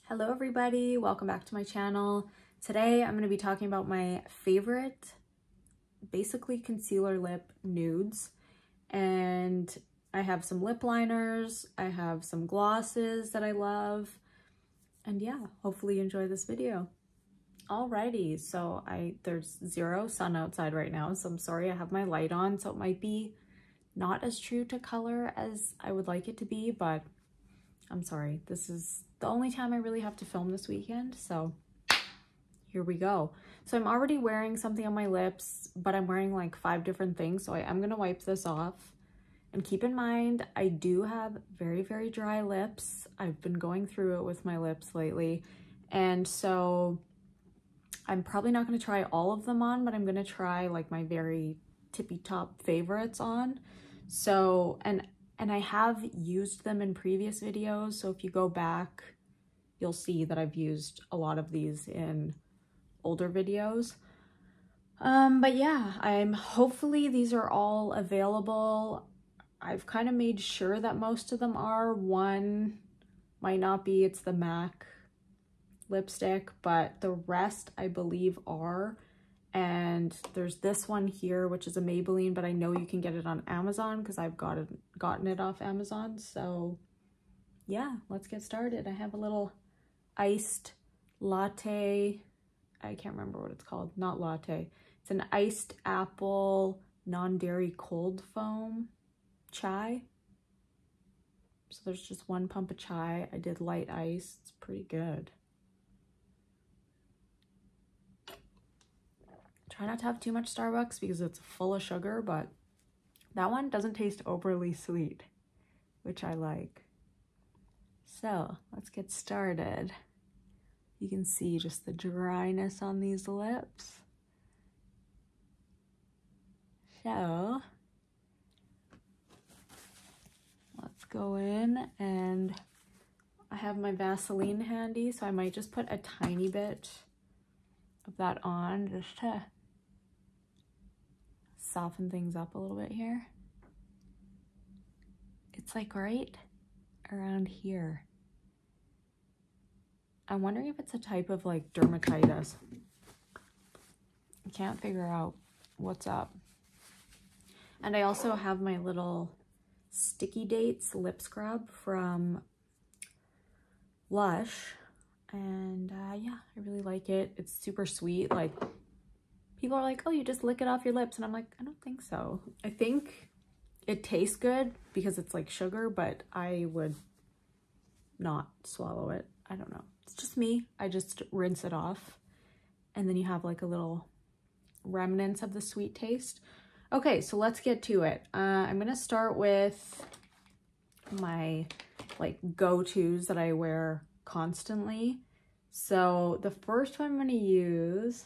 Hello everybody, welcome back to my channel. Today I'm going to be talking about my favorite, basically concealer lip nudes. And I have some lip liners, I have some glosses that I love. And yeah, hopefully you enjoy this video. Alrighty, so there's zero sun outside right now, so I'm sorry I have my light on, so it might be not as true to color as I would like it to be, but I'm sorry. This is the only time I really have to film this weekend, so here we go. So I'm already wearing something on my lips, but I'm wearing like 5 different things, so I am gonna wipe this off. And keep in mind, I do have very, very dry lips. I've been going through it with my lips lately, and so I'm probably not gonna try all of them on, but I'm gonna try like my very tippy top favorites on. So, and I have used them in previous videos, so if you go back, you'll see that I've used a lot of these in older videos. But yeah, hopefully these are all available. I've kind of made sure that most of them are. One might not be, it's the MAC lipstick, but the rest I believe are. And there's this one here, which is a Maybelline, but I know you can get it on Amazon because I've gotten it off Amazon. So yeah, let's get started. I have a little iced latte. I can't remember what it's called. Not latte. It's an iced apple non-dairy cold foam chai. So there's just 1 pump of chai. I did light ice. It's pretty good. Try not to have too much Starbucks because it's full of sugar, but that one doesn't taste overly sweet, which I like. So let's get started. You can see just the dryness on these lips. So let's go in, and I have my Vaseline handy, so I might just put a tiny bit of that on just to soften things up a little bit here. It's like right around here. I'm wondering if it's a type of like dermatitis. I can't figure out what's up. And I also have my little Sticky Dates lip scrub from Lush. And yeah, I really like it. It's super sweet. Like, people are like, oh, you just lick it off your lips. And I'm like, I don't think so. I think it tastes good because it's like sugar, but I would not swallow it. I don't know. It's just me. I just rinse it off. And then you have like a little remnants of the sweet taste. Okay, so let's get to it. I'm going to start with my like go-tos that I wear constantly. So the first one I'm going to use,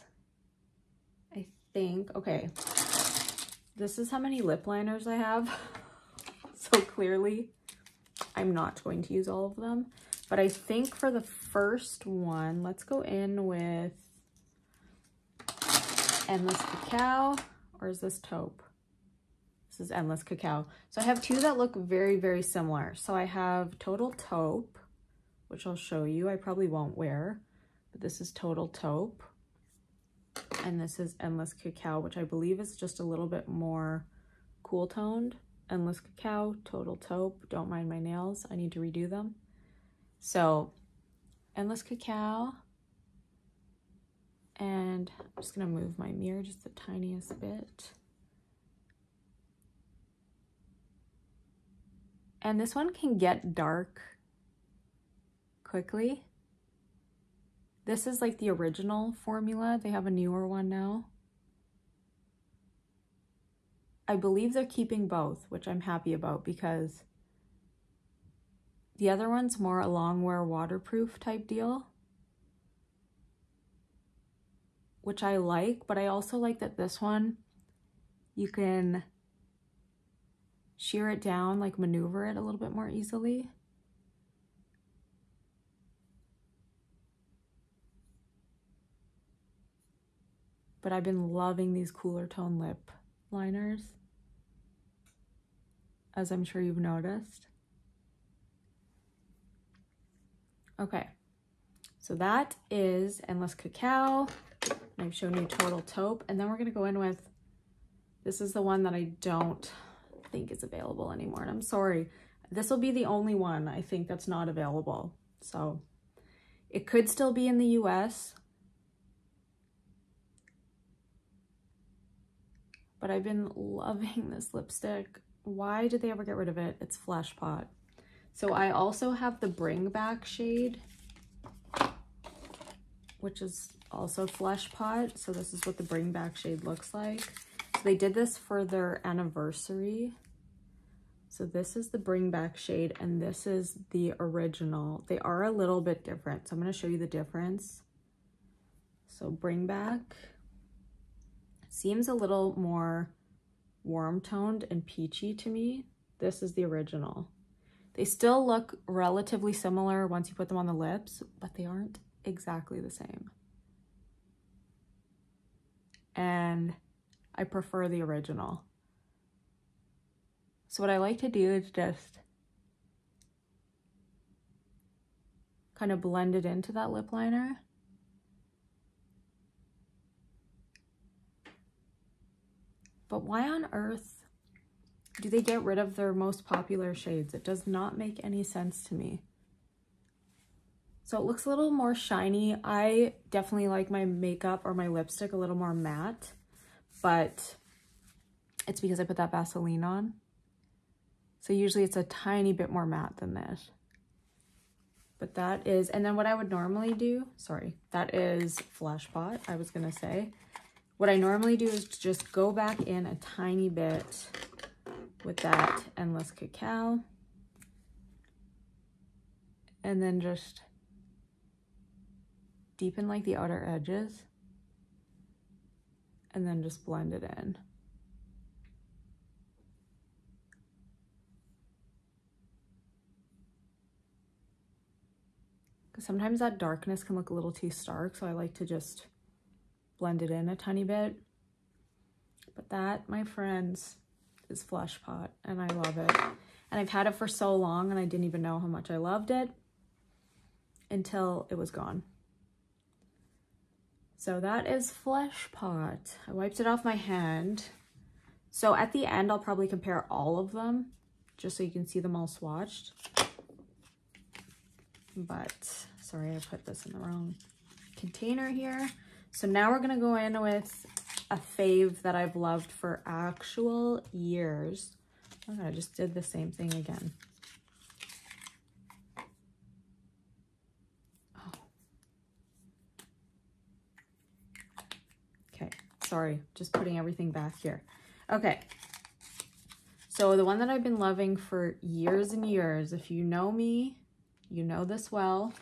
I think, okay, this is how many lip liners I have. So clearly I'm not going to use all of them, but I think for the first one, let's go in with Endless Cacao, or is this Taupe? This is Endless Cacao. So I have 2 that look very, very similar. So I have Total Taupe, which I'll show you. I probably won't wear, but this is Total Taupe. And this is Endless Cacao, which I believe is just a little bit more cool toned. Endless Cacao, Total Taupe. Don't mind my nails. I need to redo them. So Endless Cacao. And I'm just going to move my mirror just the tiniest bit. And this one can get dark quickly. This is like the original formula. They have a newer one now. I believe they're keeping both, which I'm happy about because the other one's more a long wear waterproof type deal, which I like, but I also like that this one, you can shear it down, like maneuver it a little bit more easily. But I've been loving these cooler tone lip liners, as I'm sure you've noticed. Okay, So that is Endless Cacao. I've shown you Total Taupe. And then we're going to go in with, this is the one that I don't think is available anymore. And I'm sorry. This will be the only one I think that's not available. So it could still be in the US. But I've been loving this lipstick. Why did they ever get rid of it? It's Flesh Pot. So I also have the Bring Back shade, which is also Flesh Pot. So this is what the Bring Back shade looks like. So they did this for their anniversary. So this is the Bring Back shade and this is the original. They are a little bit different. So I'm going to show you the difference. So Bring Back seems a little more warm toned and peachy to me. This is the original. They still look relatively similar once you put them on the lips, but they aren't exactly the same. And I prefer the original. So what I like to do is just kind of blend it into that lip liner. But why on earth do they get rid of their most popular shades? It does not make any sense to me. So it looks a little more shiny. I definitely like my makeup or my lipstick a little more matte, but it's because I put that Vaseline on. So usually it's a tiny bit more matte than this. But that is, and then what I would normally do, sorry, that is Flesh Pot, I was gonna say. What I normally do is just go back in a tiny bit with that Endless Cacao. And then just deepen like the outer edges. And then just blend it in. Because sometimes that darkness can look a little too stark, so I like to just blend it in a tiny bit. But that, my friends, is Flesh Pot, and I love it. And I've had it for so long, and I didn't even know how much I loved it until it was gone. So that is Flesh Pot. I wiped it off my hand. So at the end, I'll probably compare all of them, just so you can see them all swatched. But, sorry, I put this in the wrong container here. So now we're gonna go in with a fave that I've loved for actual years. Oh, I just did the same thing again. Oh. Okay, sorry, just putting everything back here. Okay, so the one that I've been loving for years and years, if you know me, you know this well,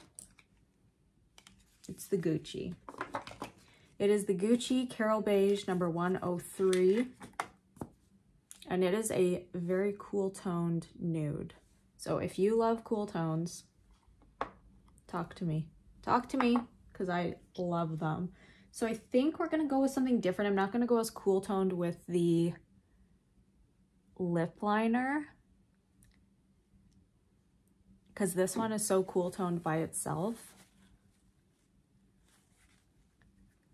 it's the Gucci. It is the Gucci Carol Beige number 103. And it is a very cool toned nude. So if you love cool tones, talk to me. Talk to me, because I love them. So I think we're going to go with something different. I'm not going to go as cool toned with the lip liner, because this one is so cool toned by itself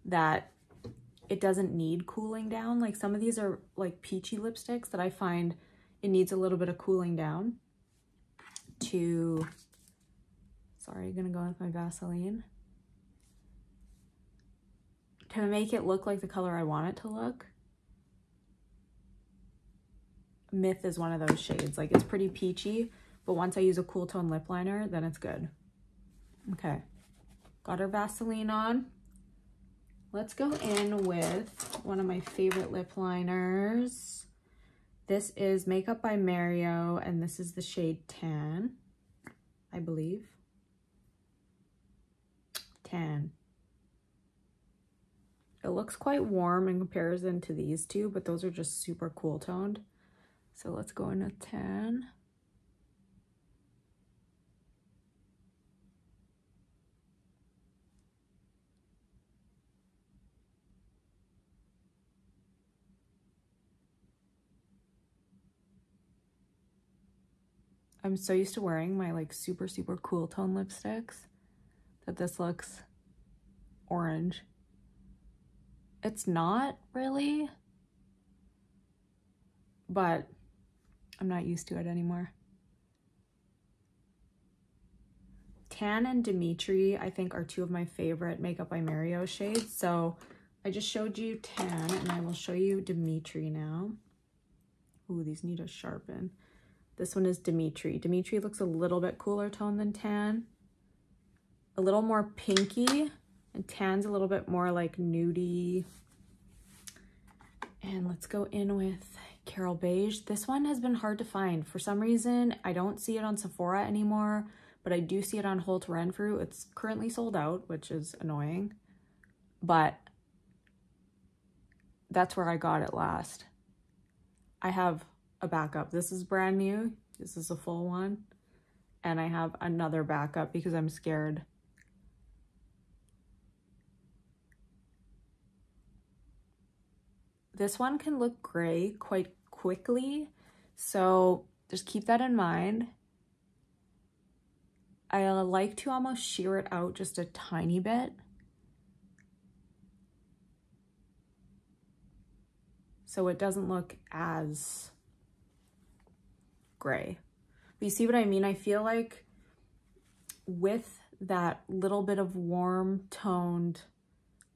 that it doesn't need cooling down. Like some of these are like peachy lipsticks that I find it needs a little bit of cooling down to, sorry, I'm gonna go with my Vaseline, to make it look like the color I want it to look. Myth is one of those shades. Like it's pretty peachy, but once I use a cool tone lip liner, then it's good. Okay, got our Vaseline on. Let's go in with one of my favorite lip liners. This is Makeup by Mario, and this is the shade Tan, I believe. Tan. It looks quite warm in comparison to these two, but those are just super cool toned. So let's go in with Tan. I'm so used to wearing my like super cool tone lipsticks that this looks orange. It's not really, but I'm not used to it anymore. Tan and Dimitri, I think, are two of my favorite Makeup by Mario shades. So I just showed you Tan, and I will show you Dimitri now. Ooh, these need to sharpen. This one is Dimitri. Dimitri looks a little bit cooler tone than Tan. A little more pinky, and Tan's a little bit more like nudie. And let's go in with Carol Beige. This one has been hard to find. For some reason, I don't see it on Sephora anymore, but I do see it on Holt Renfrew. It's currently sold out, which is annoying, but that's where I got it last. I have a backup. This is brand new. This is a full one. And I have another backup because I'm scared. This one can look gray quite quickly, so just keep that in mind. I like to almost sheer it out just a tiny bit. So it doesn't look as gray. But you see what I mean? I feel like with that little bit of warm toned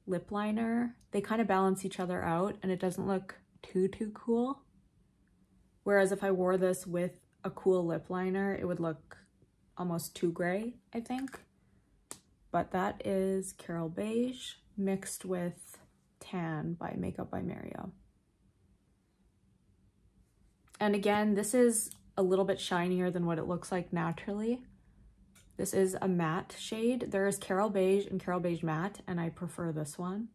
lip liner, they kind of balance each other out and it doesn't look too cool. Whereas if I wore this with a cool lip liner, it would look almost too gray, I think. But that is Carol Beige mixed with Tan by Makeup by Mario. And again, this is a little bit shinier than what it looks like naturally. This is a matte shade. There is Carol Beige and Carol Beige Matte, and I prefer this one.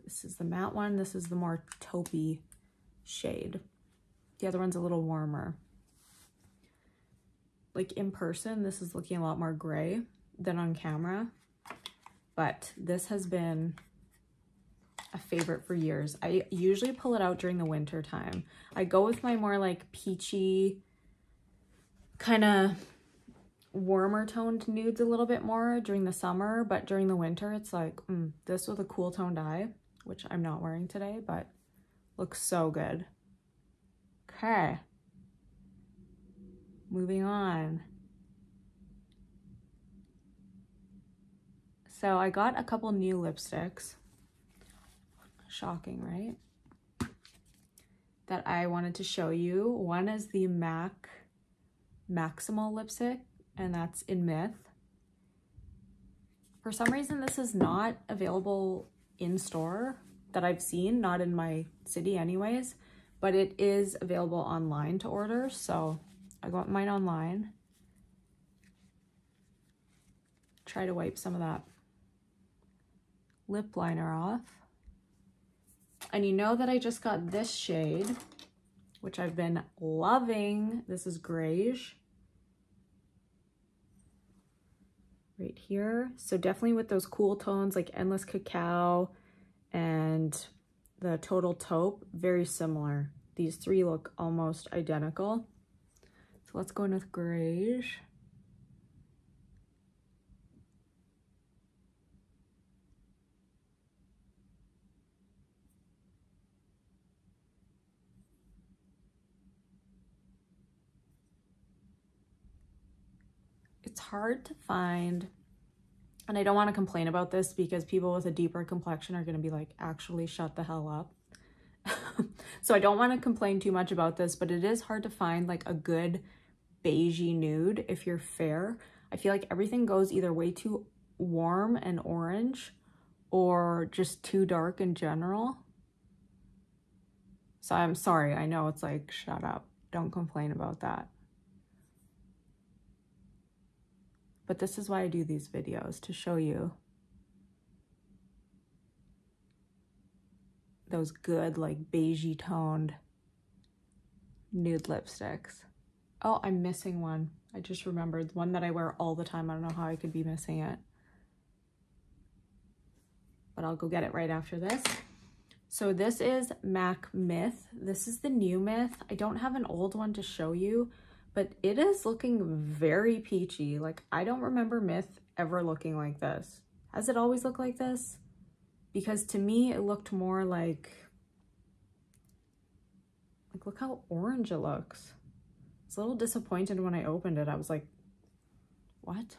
This is the matte one. This is the more taupey shade. The other one's a little warmer. Like in person, this is looking a lot more gray than on camera, but this has been a favorite for years. I usually pull it out during the winter time. I go with my more like peachy, kind of warmer toned nudes a little bit more during the summer, but during the winter it's like this with a cool toned eye, which I'm not wearing today, but looks so good. Okay, moving on. So I got a couple new lipsticks. Shocking, right? That I wanted to show you. One is the MAC Maximal lipstick, and that's in Myth. For some reason, this is not available in store that I've seen, not in my city anyways, but it is available online to order, so I got mine online. Try to wipe some of that lip liner off. And you know that I just got this shade, which I've been loving. This is Grayish. Right here. So definitely with those cool tones like Endless Cacao and the Total Taupe, very similar. These three look almost identical. So let's go in with Grayish. It's hard to find, and I don't want to complain about this because people with a deeper complexion are going to be like, actually shut the hell up. So I don't want to complain too much about this, but it is hard to find like a good beigey nude if you're fair. I feel like everything goes either way too warm and orange or just too dark in general. So I'm sorry, I know it's like, shut up, don't complain about that. But this is why I do these videos, to show you those good, like, beigey toned nude lipsticks. Oh, I'm missing one. I just remembered one that I wear all the time. I don't know how I could be missing it. But I'll go get it right after this. So this is MAC Myth. This is the new Myth. I don't have an old one to show you, but it is looking very peachy. Like, I don't remember Myth ever looking like this. Has it always looked like this? Because to me, it looked more like look how orange it looks. I was a little disappointed when I opened it. I was like, what?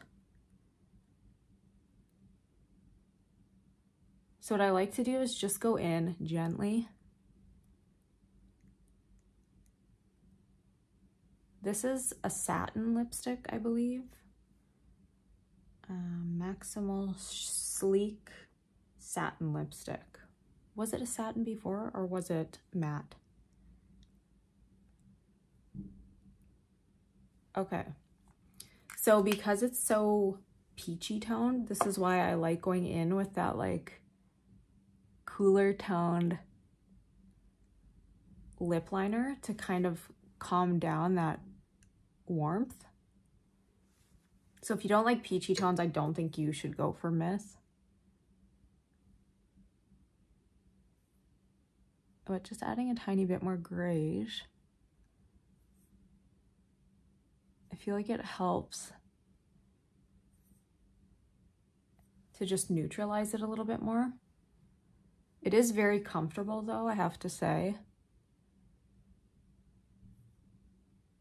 So what I like to do is just go in gently. This is a satin lipstick, I believe. Maximal Sleek satin lipstick. Was it a satin before or was it matte? Okay. So because it's so peachy toned, this is why I like going in with that like cooler toned lip liner to kind of calm down that warmth. So if you don't like peachy tones, I don't think you should go for Myth. But just adding a tiny bit more grayish. I feel like it helps to just neutralize it a little bit more. It is very comfortable though, I have to say.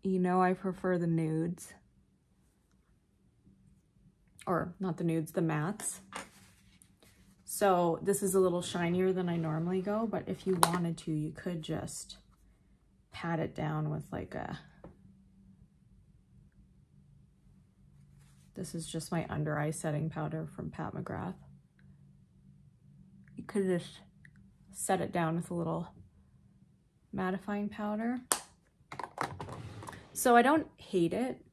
You know, I prefer the nudes. Or not the nudes, the mattes. So this is a little shinier than I normally go, but if you wanted to, you could just pat it down with like a, this is just my under eye setting powder from Pat McGrath. You could just set it down with a little mattifying powder. So I don't hate it.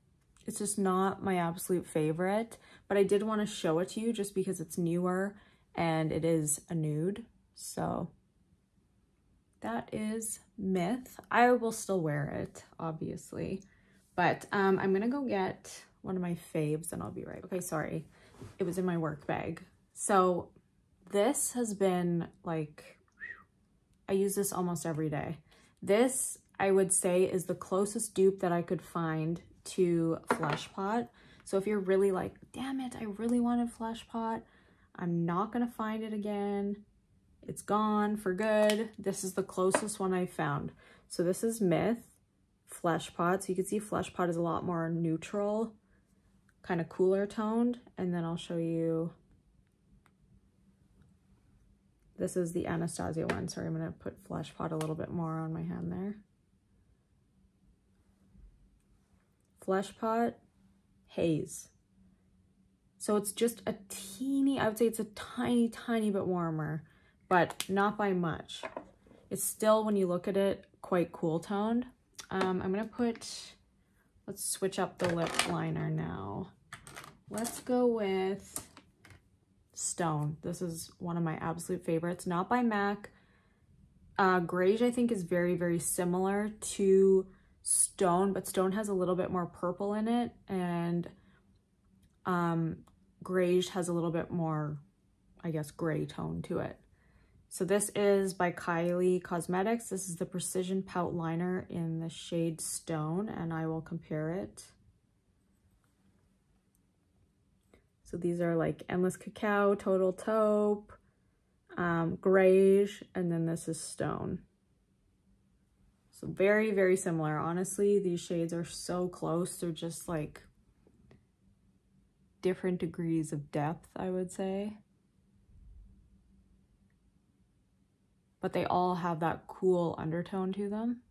It's just not my absolute favorite, but I did want to show it to you just because it's newer and it is a nude. So that is Myth. I will still wear it, obviously, but I'm gonna go get one of my faves and I'll be right. Okay, sorry, it was in my work bag. So this has been like, I use this almost every day. This, I would say, is the closest dupe that I could find to Flesh Pot. So if you're really like, damn it, I really wanted Flesh Pot, I'm not gonna find it again, it's gone for good, this is the closest one I found. So this is Myth Flesh Pot. So you can see Flesh Pot is a lot more neutral, kind of cooler toned. And then I'll show you, this is the Anastasia one. Sorry, I'm gonna put Flesh Pot a little bit more on my hand there. Flesh Pot Haze. So it's just a teeny, I would say it's a tiny, tiny bit warmer, but not by much. It's still, when you look at it, quite cool toned. I'm gonna put, let's switch up the lip liner now. Let's go with Stone. This is one of my absolute favorites, not by MAC. Grayish, I think, is very, very similar to Stone, but Stone has a little bit more purple in it, and Grayish has a little bit more, I guess, gray tone to it. So this is by Kylie Cosmetics. This is the Precision Pout Liner in the shade Stone, and I will compare it. So these are like Endless Cacao, Total Taupe, Grayish, and then this is Stone. So very, very similar. Honestly, these shades are so close. They're just like different degrees of depth, I would say. But they all have that cool undertone to them.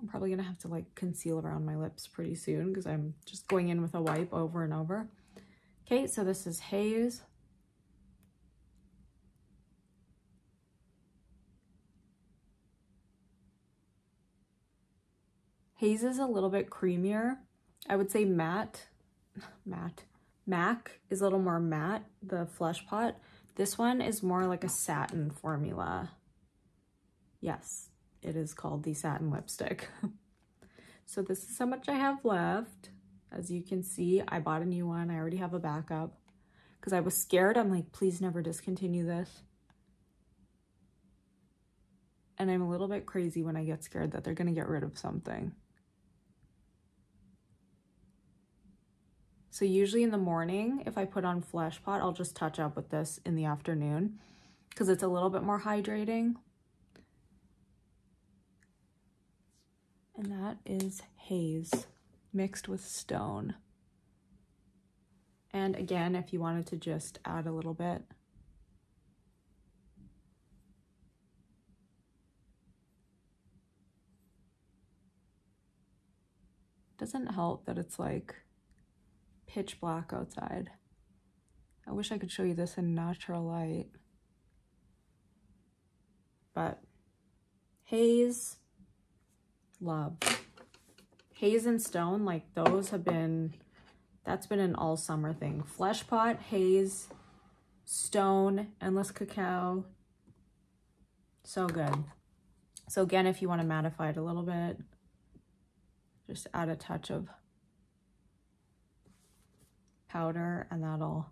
I'm probably gonna have to like conceal around my lips pretty soon because I'm just going in with a wipe over and over. Okay, so this is Haze. Haze is a little bit creamier. I would say MAC is a little more matte, the Flesh Pot. This one is more like a satin formula. Yes, it is called the satin lipstick. So this is how much I have left. As you can see, I bought a new one. I already have a backup because I was scared. I'm like, please never discontinue this. And I'm a little bit crazy when I get scared that they're going to get rid of something. So usually in the morning, if I put on Flesh Pot, I'll just touch up with this in the afternoon because it's a little bit more hydrating. And that is Haze mixed with Stone. And again, if you wanted to just add a little bit. Doesn't help that it's like pitch black outside. I wish I could show you this in natural light. But Haze, love. Haze and Stone, like those have been, that's been an all summer thing. Flesh Pot, Haze, Stone, Endless Cacao. So good. So again, if you want to mattify it a little bit, just add a touch of powder and that'll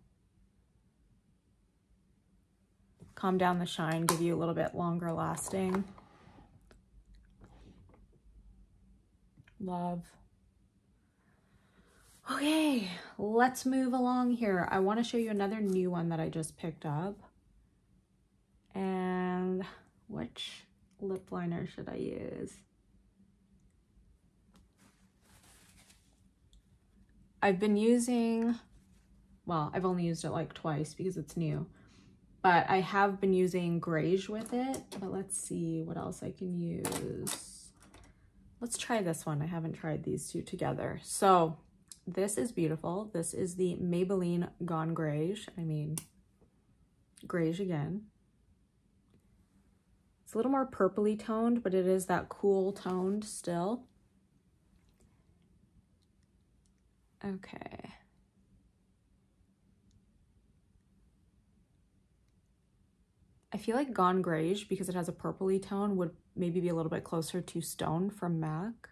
calm down the shine, give you a little bit longer lasting. Love. Okay, let's move along here. I want to show you another new one that I just picked up. And which lip liner should I use? I've been using, well, I've only used it like twice because it's new, but I have been using Rach with it. But let's see what else I can use. Let's try this one. I haven't tried these two together. So this is beautiful. This is the Maybelline Gone Rach. I mean, Rach again. It's a little more purpley toned, but it is that cool toned still. Okay. I feel like Gone Rach, because it has a purpley tone, would maybe be a little bit closer to Stone from MAC.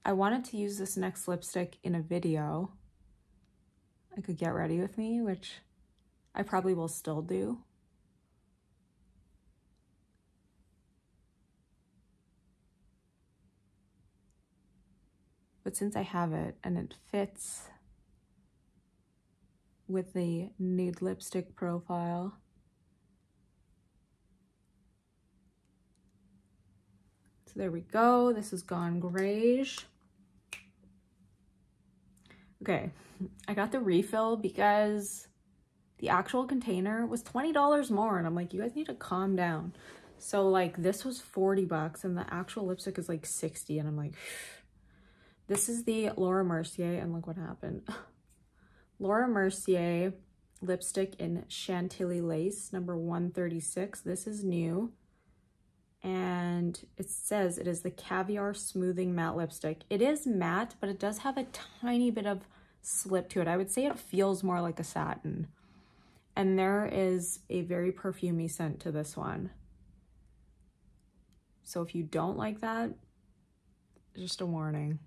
I wanted to use this next lipstick in a video. I could get ready with me, which I probably will still do. But since I have it and it fits with the Nude lipstick profile, so there we go. This is Gone Rach. Okay, I got the refill because the actual container was $20 more, and I'm like, you guys need to calm down. So like this was 40 bucks and the actual lipstick is like 60, and I'm like, this is the Laura Mercier, and look what happened. Laura Mercier lipstick in Chantilly Lace, number 136. This is new. And it says it is the Caviar Smoothing Matte Lipstick. It is matte, but it does have a tiny bit of slip to it. I would say it feels more like a satin. And there is a very perfumey scent to this one. So if you don't like that, just a warning.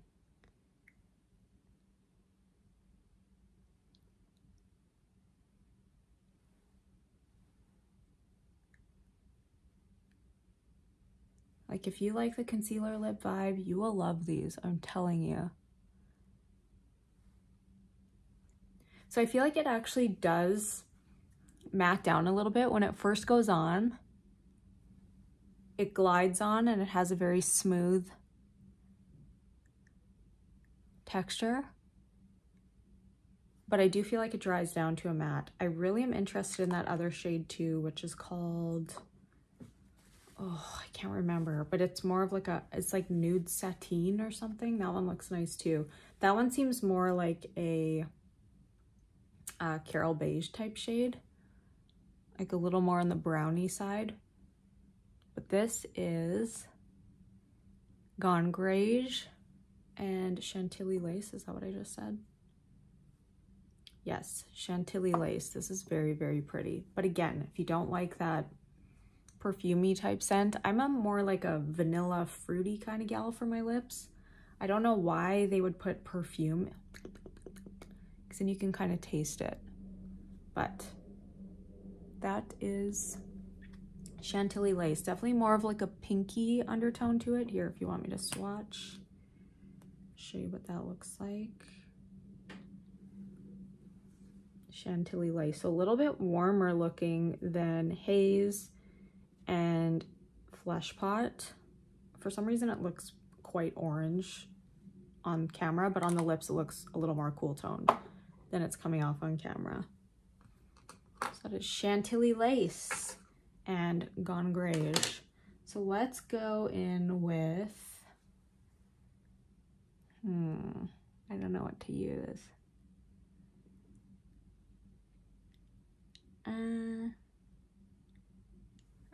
Like if you like the concealer lip vibe, you will love these, I'm telling you. So I feel like it actually does matte down a little bit when it first goes on. It glides on and it has a very smooth texture. But I do feel like it dries down to a matte. I really am interested in that other shade too, which is called, oh, I can't remember, but it's more of like a, it's like Nude Sateen or something. That one looks nice too. That one seems more like a Carol Beige type shade, like a little more on the brownie side. But this is Gone Grayish and Chantilly Lace. Is that what I just said? Yes, Chantilly Lace. This is very, very pretty. But again, if you don't like that perfumey type scent, I'm a more like a vanilla fruity kind of gal for my lips. I don't know why they would put perfume, because then you can kind of taste it. But that is Chantilly Lace. Definitely more of like a pinky undertone to it. Here, if you want me to swatch, show you what that looks like. Chantilly Lace, so a little bit warmer looking than Haze and Flesh Pot. For some reason it looks quite orange on camera, but on the lips it looks a little more cool toned than it's coming off on camera. So that is Chantilly Lace and Gone Grayish. So let's go in with, I don't know what to use.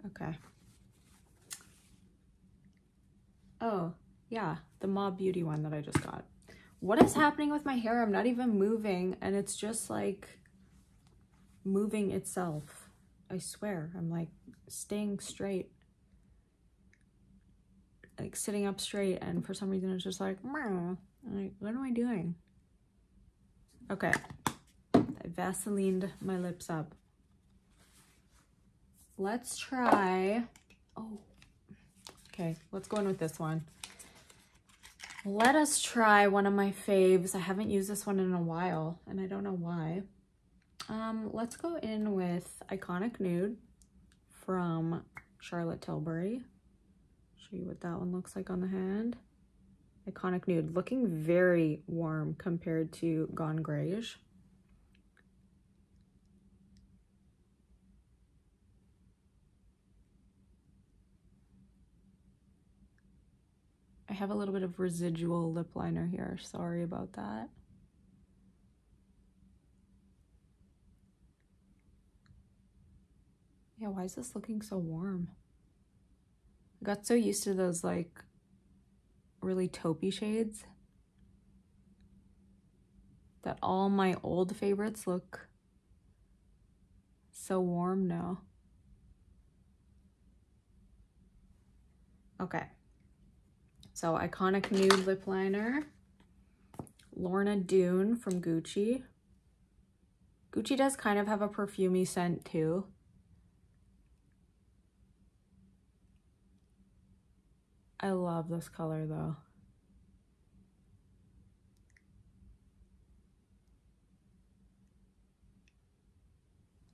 Okay. Oh, yeah, the Mob Beauty one that I just got. What is happening with my hair? I'm not even moving, and it's just like moving itself. I swear, I'm like staying straight, like sitting up straight, and for some reason it's just like, I'm like, what am I doing? Okay, I Vaselined my lips up. Let's try, okay, let's go in with this one. Let us try one of my faves. I haven't used this one in a while, and I don't know why. Let's go in with Iconic Nude from Charlotte Tilbury. Show you what that one looks like on the hand. Iconic Nude, looking very warm compared to Gone Grayish. I have a little bit of residual lip liner here. Sorry about that. Yeah, why is this looking so warm? I got so used to those like really taupey shades that all my old favorites look so warm now. Okay. So Iconic Nude lip liner, Lorna Doone from Gucci. Gucci does kind of have a perfumey scent too. I love this color though.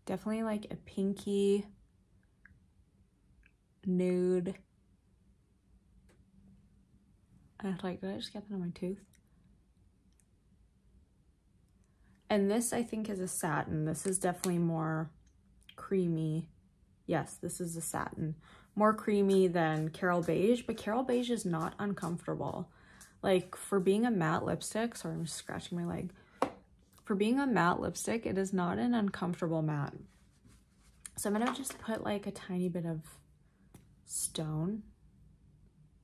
Definitely like a pinky nude. And like, did I just get that on my tooth? And this I think is a satin. This is definitely more creamy. Yes, this is a satin. More creamy than Carol Beige, but Carol Beige is not uncomfortable. Like for being a matte lipstick, sorry, I'm just scratching my leg. For being a matte lipstick, it is not an uncomfortable matte. So I'm gonna just put like a tiny bit of stone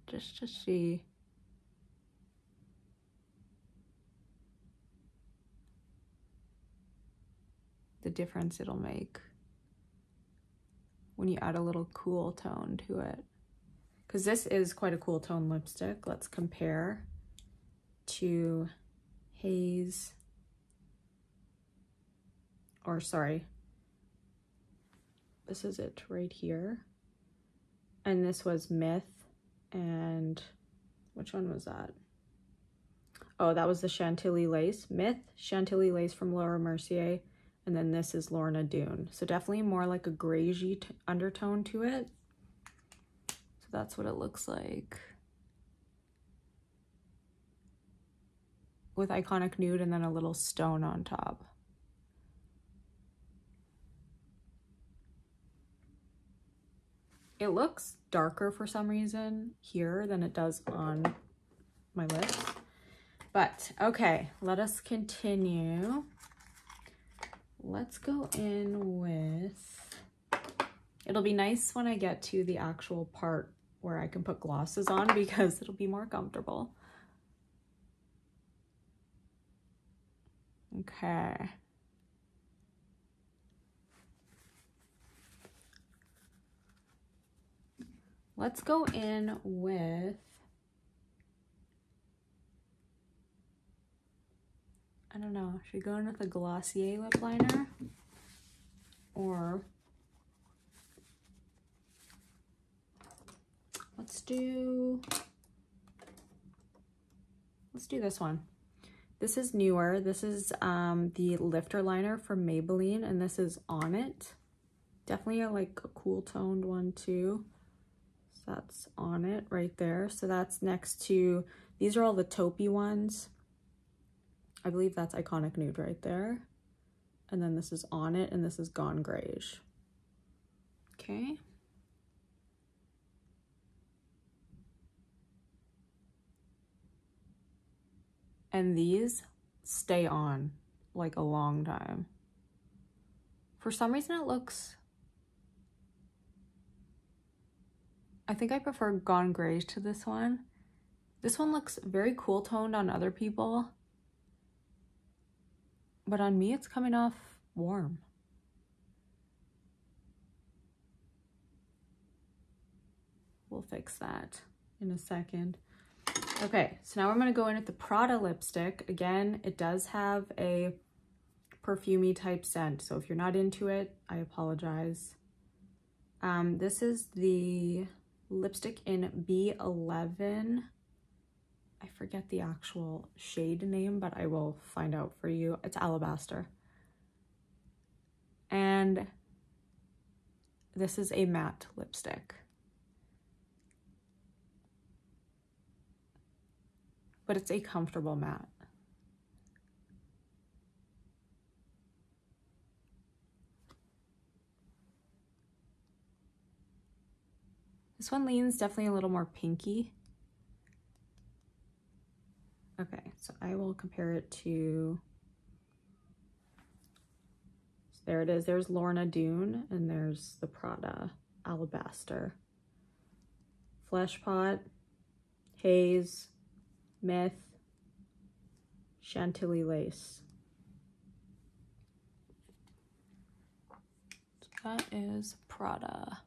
just to see. The difference it'll make when you add a little cool tone to it. Because this is quite a cool tone lipstick. Let's compare to Haze, or sorry, this is it right here. And this was Myth, and which one was that? Oh, that was the Chantilly Lace. Myth, Chantilly Lace from Laura Mercier. And then this is Lorna Doone. So definitely more like a grayy undertone to it. So that's what it looks like. With Iconic Nude and then a little stone on top. It looks darker for some reason here than it does on my lips. But okay, let us continue. Let's go in with, It'll be nice when I get to the actual part where I can put glosses on because it'll be more comfortable. Okay. Let's go in with, I don't know, should we go in with a Glossier lip liner? Or let's do this one. This is newer. This is the lifter liner from Maybelline, and this is On It. Definitely like a cool toned one too. So that's On It right there. So that's next to, these are all the taupey ones. I believe that's Iconic Nude right there. And then this is On It, and this is Gone Grayish. Okay. And these stay on like a long time. For some reason it looks, I think I prefer Gone Grayish to this one. This one looks very cool toned on other people, but on me it's coming off warm. We'll fix that in a second. Okay, so now I'm gonna go in with the Prada lipstick. Again, it does have a perfumey type scent, so if you're not into it, I apologize. This is the lipstick in B11. I forget the actual shade name, but I will find out for you. It's Alabaster. And this is a matte lipstick. But it's a comfortable matte. This one leans definitely a little more pinky. Okay, so I will compare it to, so there it is. There's Lorna Doone, and there's the Prada Alabaster. Flesh Pot, Haze, Myth, Chantilly Lace. So that is Prada.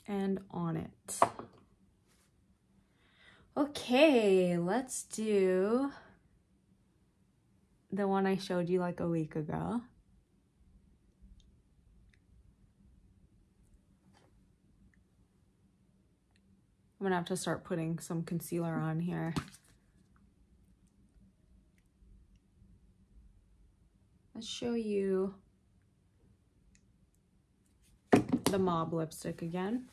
And On It. Okay, let's do the one I showed you like a week ago. I'm gonna have to start putting some concealer on here. Let's show you the Mauve lipstick again.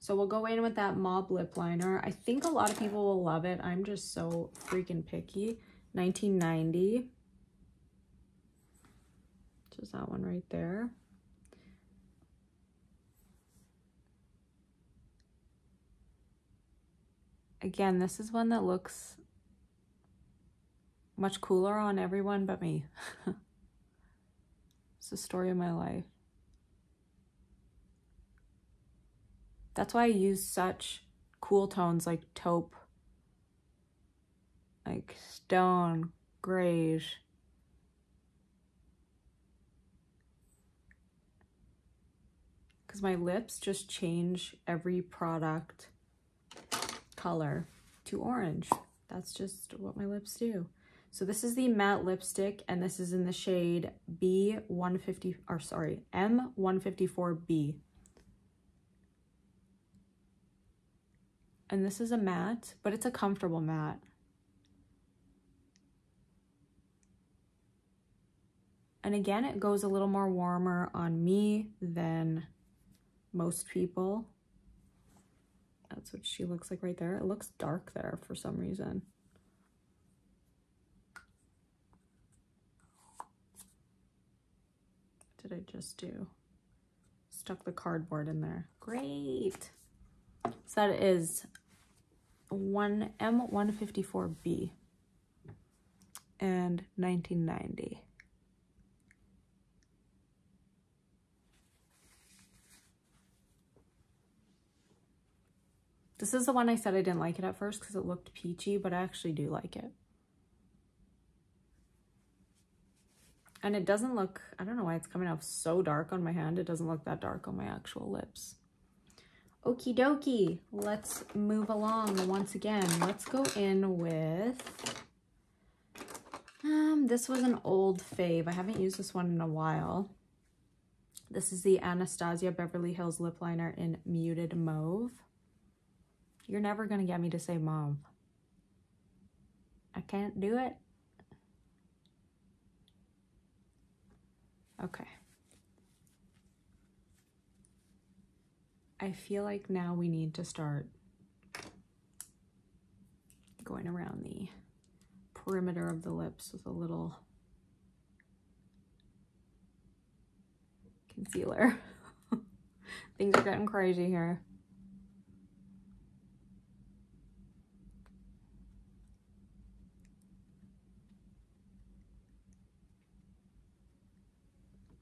So we'll go in with that Mauve lip liner. I think a lot of people will love it. I'm just so freaking picky. 1990. Just that one right there. Again, this is one that looks much cooler on everyone but me. It's the story of my life. That's why I use such cool tones like taupe, like stone, grayish. Because my lips just change every product color to orange. That's just what my lips do. So this is the matte lipstick, and this is in the shade B150, or sorry, M154B. And this is a matte, but it's a comfortable matte. And again, it goes a little more warmer on me than most people. That's what she looks like right there. It looks dark there for some reason. What did I just do? Stuck the cardboard in there. Great. So that is M154B. and 1990. This is the one I said I didn't like it at first because it looked peachy, but I actually do like it. And it doesn't look, I don't know why it's coming off so dark on my hand. It doesn't look that dark on my actual lips. Okie dokie, let's move along once again. Let's go in with, this was an old fave. I haven't used this one in a while. This is the Anastasia Beverly Hills Lip Liner in Muted Mauve. You're never gonna get me to say mauve. I can't do it. Okay. I feel like now we need to start going around the perimeter of the lips with a little concealer. Things are getting crazy here.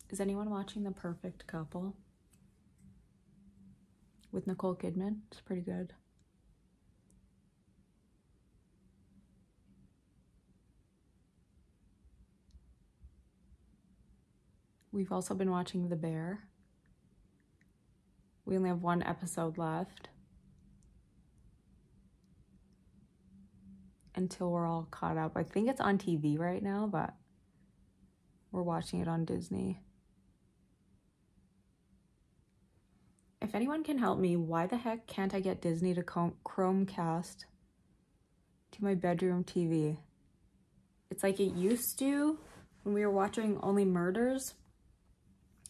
Is anyone watching The Perfect Couple with Nicole Kidman? It's pretty good. We've also been watching The Bear. We only have one episode left until we're all caught up. I think it's on TV right now, but we're watching it on Disney. If anyone can help me, why the heck can't I get Disney to Chromecast to my bedroom TV? It's like it used to when we were watching Only Murders,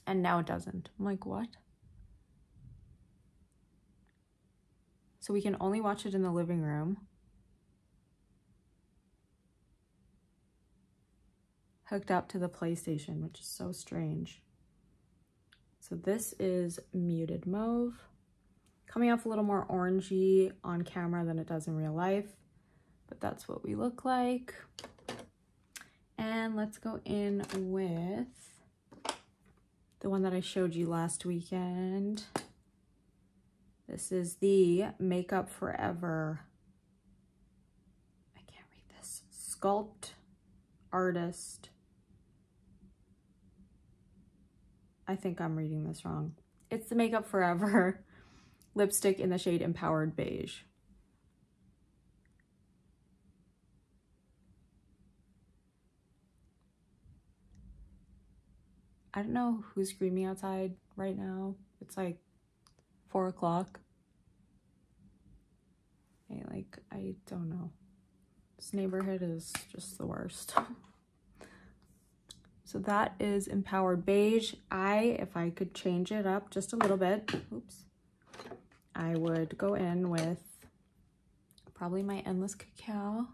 and now it doesn't. I'm like, what? So we can only watch it in the living room, hooked up to the PlayStation, which is so strange. So this is Muted Mauve, coming off a little more orangey on camera than it does in real life, but that's what we look like. And let's go in with the one that I showed you last weekend. This is the Makeup Forever, I can't read this, Sculpt Artist. I think I'm reading this wrong. It's the Makeup Forever lipstick in the shade Empowered Beige. I don't know who's screaming outside right now. It's like 4 o'clock. I don't know. This neighborhood is just the worst. So that is Empowered Beige. If I could change it up just a little bit, oops, I would go in with probably my Endless Cacao.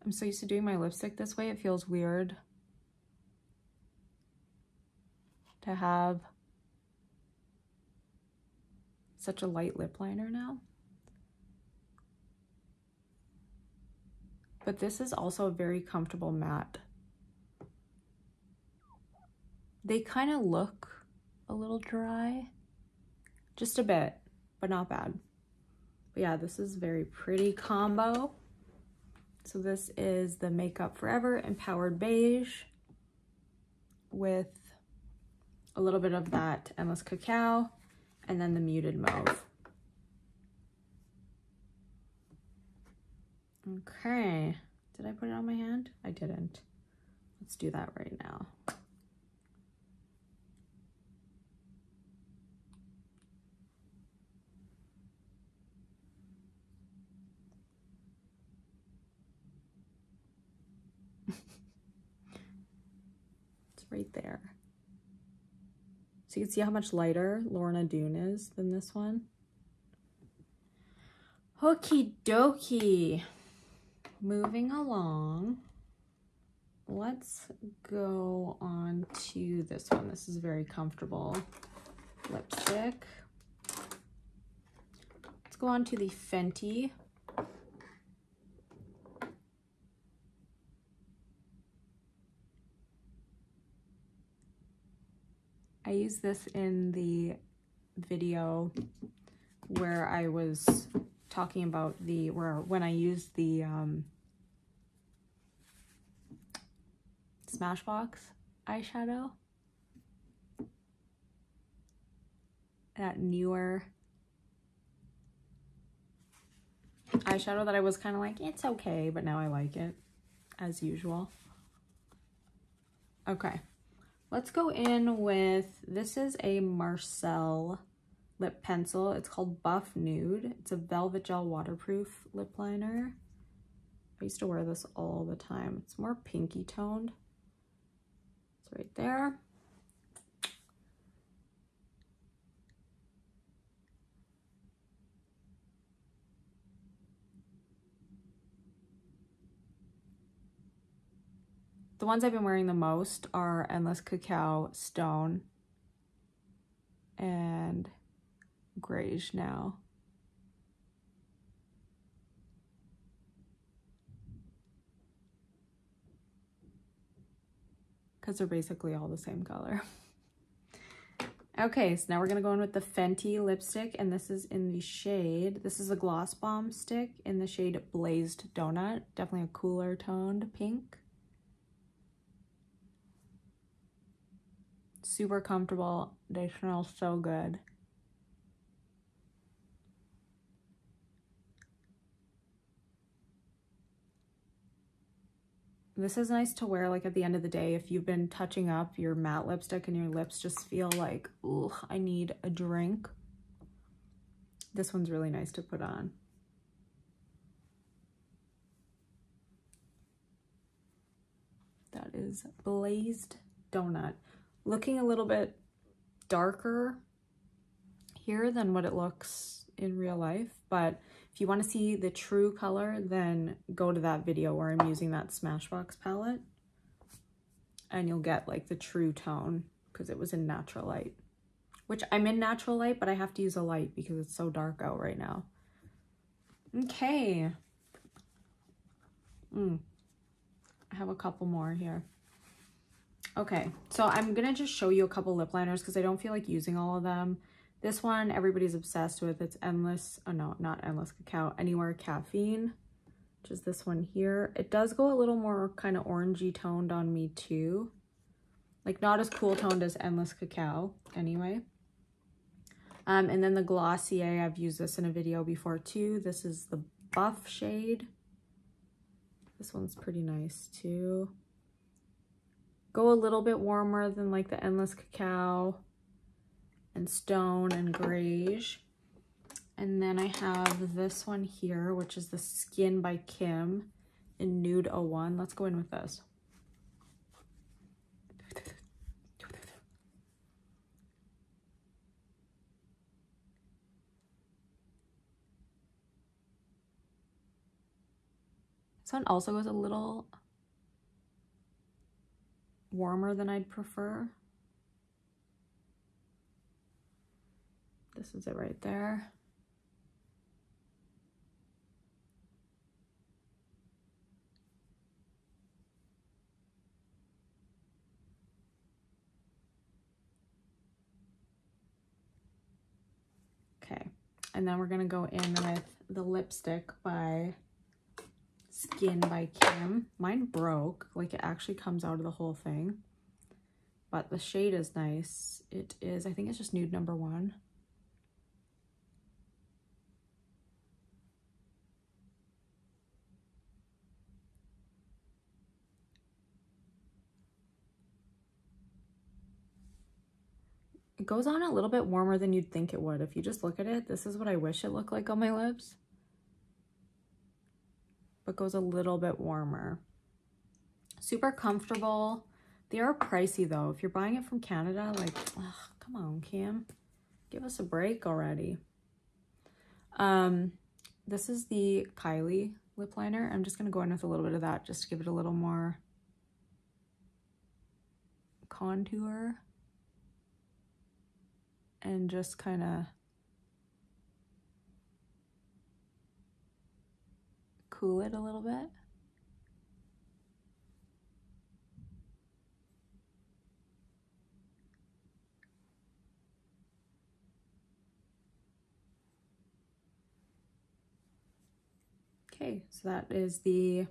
I'm so used to doing my lipstick this way, it feels weird to have such a light lip liner now. But this is also a very comfortable matte. They kind of look a little dry, just a bit, but not bad. But yeah, this is a very pretty combo. So this is the Makeup Forever Empowered Beige with a little bit of that Endless Cacao and then the Muted Mauve. Okay, did I put it on my hand? I didn't. Let's do that right now. Right there. So you can see how much lighter Lorna Doone is than this one. Okie dokie. moving along, let's go on to this one. This is very comfortable lipstick. Let's go on to the Fenty. I used this in the video where I was talking about when I used the Smashbox eyeshadow. That newer eyeshadow that I was kind of like, it's okay, but now I like it, as usual. Okay, let's go in with, this is a Marcel lip pencil. It's called Buff Nude. It's a velvet gel waterproof lip liner. I used to wear this all the time. It's more pinky toned. It's right there. The ones I've been wearing the most are Endless Cacao, Stone, and Grayish now. Because they're basically all the same color. Okay, so now we're going to go in with the Fenty lipstick, and this is in the shade, this is a Gloss Bomb stick in the shade Blazed Donut. Definitely a cooler toned pink. Super comfortable. They smell so good. This is nice to wear like at the end of the day if you've been touching up your matte lipstick and your lips just feel like, ooh, I need a drink. This one's really nice to put on. That is Blazed Donut. Looking a little bit darker here than what it looks in real life, but if you want to see the true color, then go to that video where I'm using that Smashbox palette and you'll get like the true tone because it was in natural light, which I'm in natural light, but I have to use a light because it's so dark out right now. Okay. I have a couple more here. Okay, so I'm gonna just show you a couple lip liners because I don't feel like using all of them. This one everybody's obsessed with. It's Endless, oh no, not Endless Cacao, Anywhere Caffeine, which is this one here. It does go a little more kind of orangey toned on me too. Like not as cool toned as Endless Cacao anyway. And then the Glossier, I've used this in a video before too. This is the Buff shade. This one's pretty nice too. Go a little bit warmer than like the Endless Cacao and Stone and Grayish. And then I have this one here, which is the Skin by Kim in Nude 01. Let's go in with this. This one also goes a little warmer than I'd prefer. This is it right there. Okay, and then we're gonna go in with the lipstick by Skin by Kim. Mine broke, like it actually comes out of the whole thing, but the shade is nice. It is, I think it's just Nude number 1. It goes on a little bit warmer than you'd think it would. If you just look at it, this is what I wish it looked like on my lips, but goes a little bit warmer. Super comfortable. They are pricey though. If you're buying it from Canada, like, ugh, come on, Kim, give us a break already. This is the Kylie lip liner. I'm just going to go in with a little bit of that just to give it a little more contour and just kind of cool it a little bit. Okay, so that is the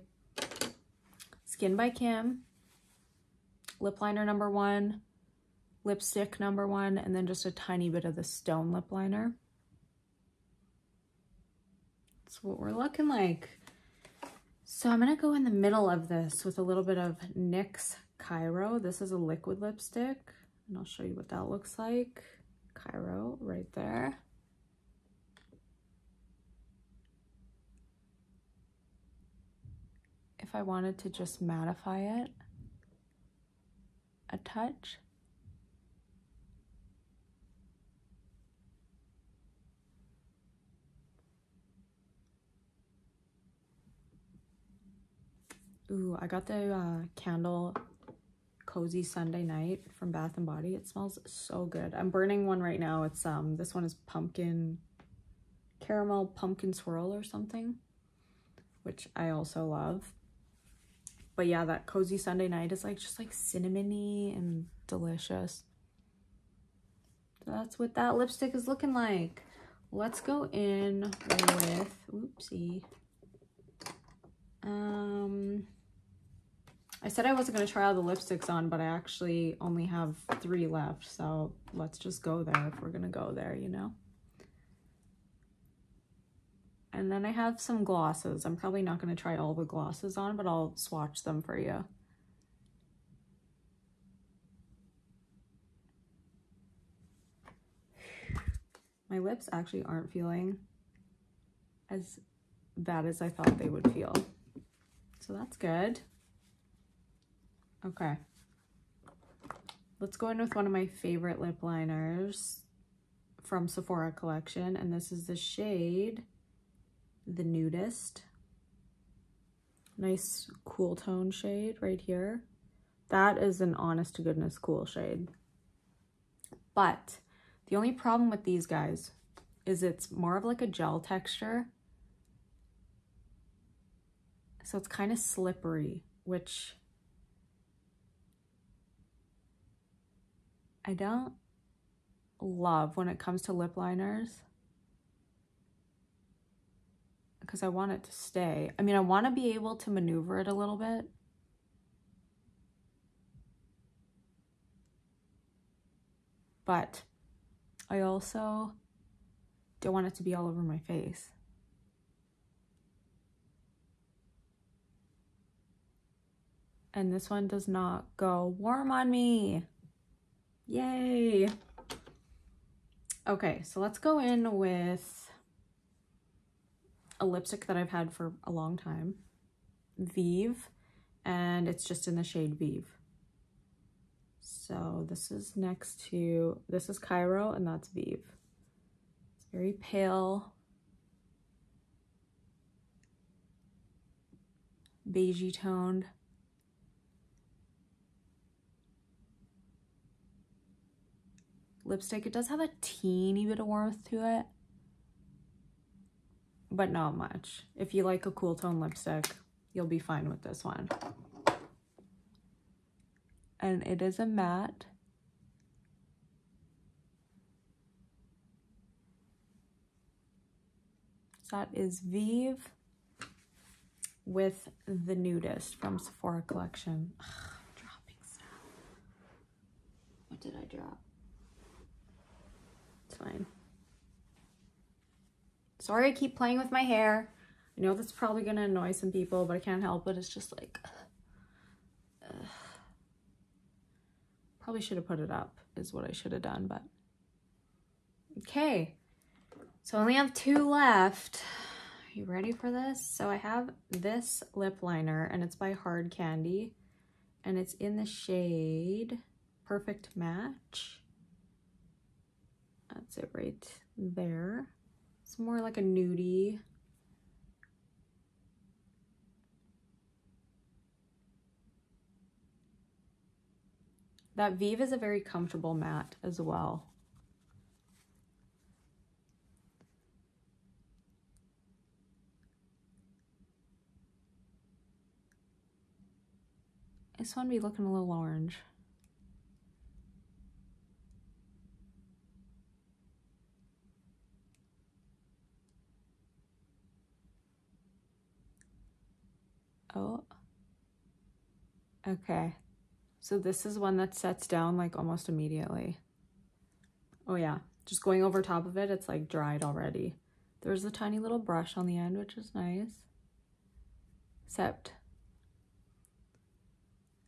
Skin by Kim lip liner number 1, lipstick number 1, and then just a tiny bit of the Stone lip liner. That's what we're looking like. So I'm gonna go in the middle of this with a little bit of NYX Cairo. This is a liquid lipstick, and I'll show you what that looks like. Cairo right there. If I wanted to just mattify it a touch. Ooh, I got the candle Cozy Sunday Night from Bath & Body. It smells so good. I'm burning one right now. It's this one is pumpkin, caramel pumpkin swirl or something, which I also love. But yeah, that Cozy Sunday Night is like just like cinnamony and delicious. So that's what that lipstick is looking like. Let's go in with, oopsie. I said I wasn't going to try all the lipsticks on, but I actually only have 3 left. So let's just go there if we're going to go there, you know? And then I have some glosses. I'm probably not going to try all the glosses on, but I'll swatch them for you. My lips actually aren't feeling as bad as I thought they would feel. So that's good. Okay. Let's go in with one of my favorite lip liners from Sephora collection. And this is the shade The Nudist. Nice cool tone shade right here. That is an honest to goodness cool shade. But the only problem with these guys is it's more of like a gel texture. So it's kind of slippery, which I don't love when it comes to lip liners, because I want it to stay. I mean, I want to be able to maneuver it a little bit. But I also don't want it to be all over my face. And this one does not go warm on me. Yay. Okay, so let's go in with a lipstick that I've had for a long time. Vive, and it's just in the shade Vive. So this is next to, this is Cairo and that's Vive. It's very pale, beigey toned. Lipstick. It does have a teeny bit of warmth to it, but not much. If you like a cool tone lipstick, you'll be fine with this one. And it is a matte. So that is Vive with The Nudist from Sephora collection. Ugh, I'm dropping stuff. What did I drop? It's fine. Sorry I keep playing with my hair. I know that's probably gonna annoy some people, but I can't help it. It's just like, probably should have put it up is what I should have done, but okay. So I only have 2 left. Are you ready for this? So I have this lip liner and it's by Hard Candy and it's in the shade Perfect Match. That's it right there. It's more like a nudie That Vive is a very comfortable matte as well. This one be looking a little orange. Oh, okay. So this is one that sets down like almost immediately. Oh yeah, just going over top of it, it's like dried already. There's a tiny little brush on the end, which is nice. Except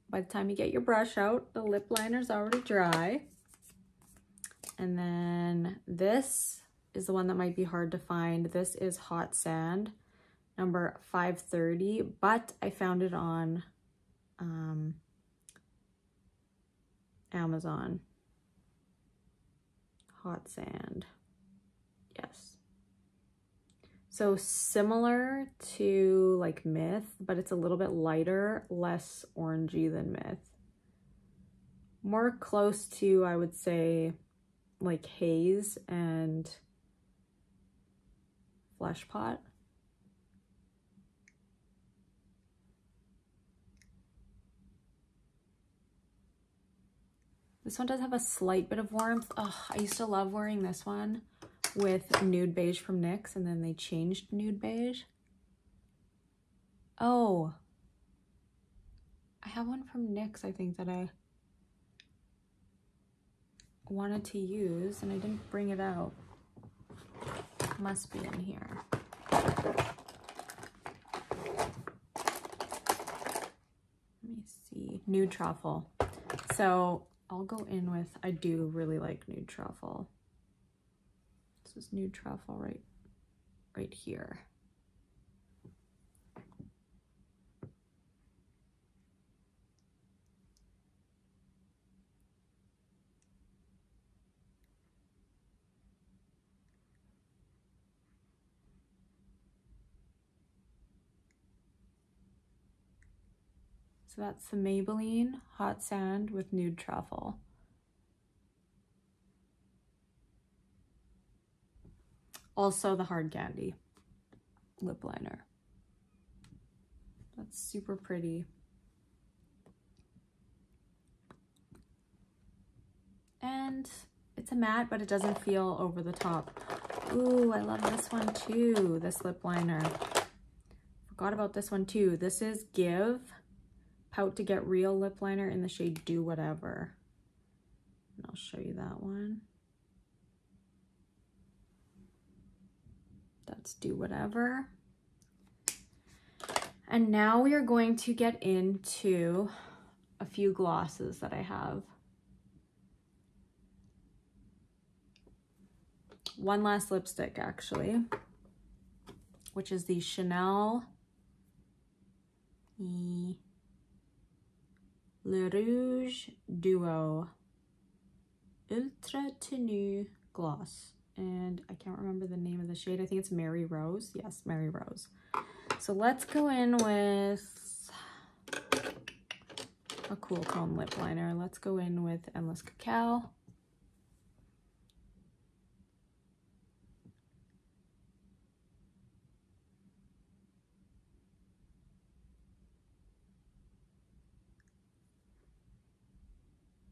by the time you get your brush out, the lip liner's already dry. And then this is the one that might be hard to find. This is Hot Sand, number 530, but I found it on Amazon. Hot Sand, yes. So similar to like Myth, but it's a little bit lighter, less orangey than Myth. More close to, I would say, like Haze and Flesh Pot. This one does have a slight bit of warmth. Oh, I used to love wearing this one with Nude Beige from NYX, and then they changed Nude Beige. Oh, I have one from NYX, I think, that I wanted to use, and I didn't bring it out. Must be in here. Let me see. Nude Truffle. So I'll go in with, I do really like Nude Truffle. This is Nude Truffle right here. So that's the Maybelline Hot Sand with Nude Truffle. Also the Hard Candy lip liner. That's super pretty. And it's a matte, but it doesn't feel over the top. Ooh, I love this one too, this lip liner. Forgot about this one too. This is Give Pout to Get Real lip liner in the shade Do Whatever. And I'll show you that one. That's Do Whatever. And now we are going to get into a few glosses that I have. One last lipstick actually, which is the Chanel Le Rouge Duo Ultra Tenue Gloss. And I can't remember the name of the shade. I think it's Mary Rose. Yes, Mary Rose. So let's go in with a cool tone lip liner. Let's go in with Endless Cacao.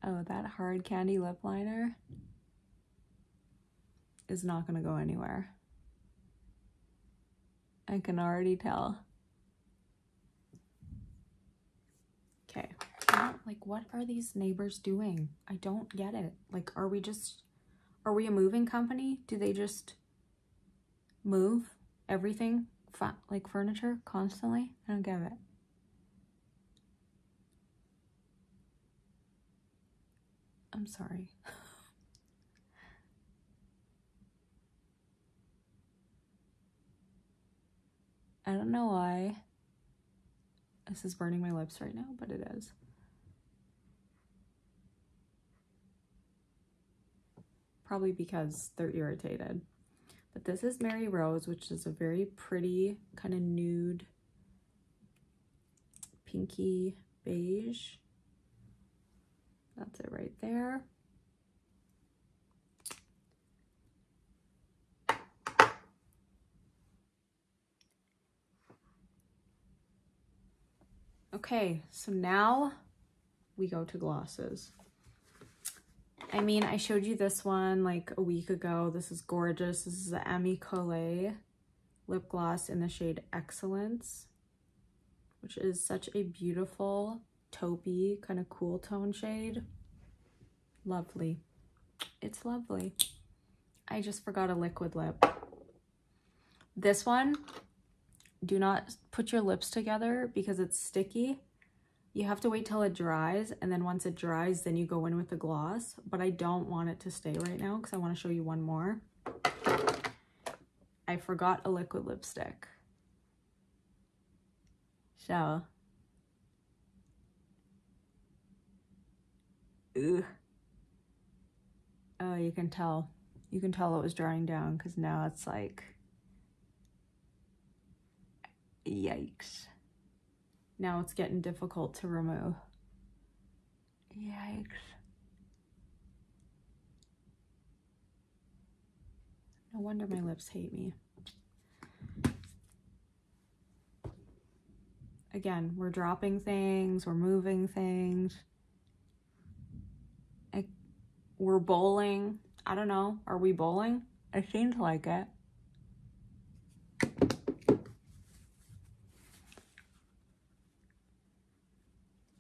Oh, that Hard Candy lip liner is not going to go anywhere. I can already tell. Okay. Like, what are these neighbors doing? I don't get it. Like, are we a moving company? Do they just move everything, like furniture, constantly? I don't get it. I'm sorry. I don't know why this is burning my lips right now, but it is. Probably because they're irritated. But this is Mary Rose, which is a very pretty kind of nude, pinky beige. That's it right there. Okay, so now we go to glosses. I mean, I showed you this one like a week ago. This is gorgeous. This is the Ami Collet lip gloss in the shade Excellence, which is such a beautiful taupey kind of cool tone shade. Lovely. It's lovely. I just forgot a liquid lip. This one, do not put your lips together because it's sticky. You have to wait till it dries, and then once it dries, then you go in with the gloss. But I don't want it to stay right now because I want to show you one more. I forgot a liquid lipstick. So, ugh. Oh, you can tell. You can tell it was drying down because now it's like, yikes. Now it's getting difficult to remove. Yikes. No wonder my lips hate me. Again, we're dropping things, we're moving things. We're bowling. I don't know. Are we bowling? It seems like it.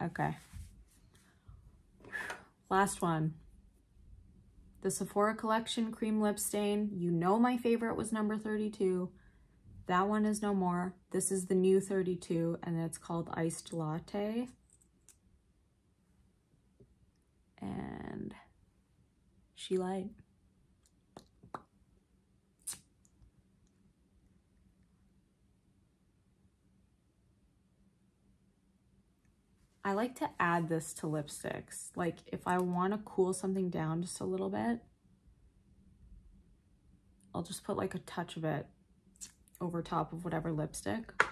Okay. Last one. The Sephora Collection Cream Lip Stain. You know my favorite was number 32. That one is no more. This is the new 32, and it's called Iced Latte. And she light. I like to add this to lipsticks. Like if I want to cool something down just a little bit, I'll just put like a touch of it over top of whatever lipstick.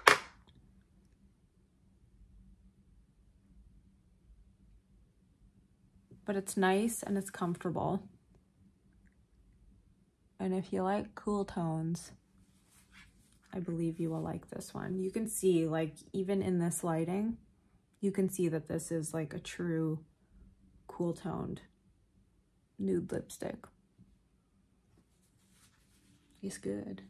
But it's nice and it's comfortable. And if you like cool tones, I believe you will like this one. You can see, like, even in this lighting, you can see that this is like a true cool toned nude lipstick. It's good.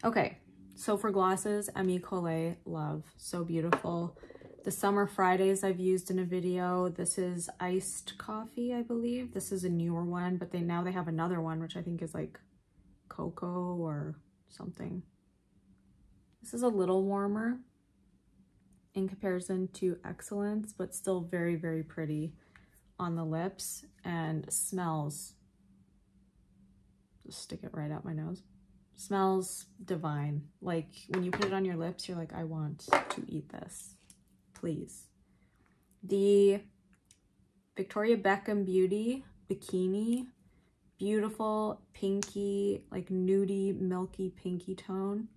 Okay, so for glosses, Ami Collet, love, so beautiful. The Summer Fridays I've used in a video. This is Iced Coffee, I believe. This is a newer one, but now they have another one, which I think is like cocoa or something. This is a little warmer in comparison to Excellence, but still very, very pretty on the lips and smells. Just stick it right out my nose. Smells divine. Like when you put it on your lips, you're like, I want to eat this, please. The Victoria Beckham Beauty Bikini, beautiful pinky, like nudie, milky pinky tone.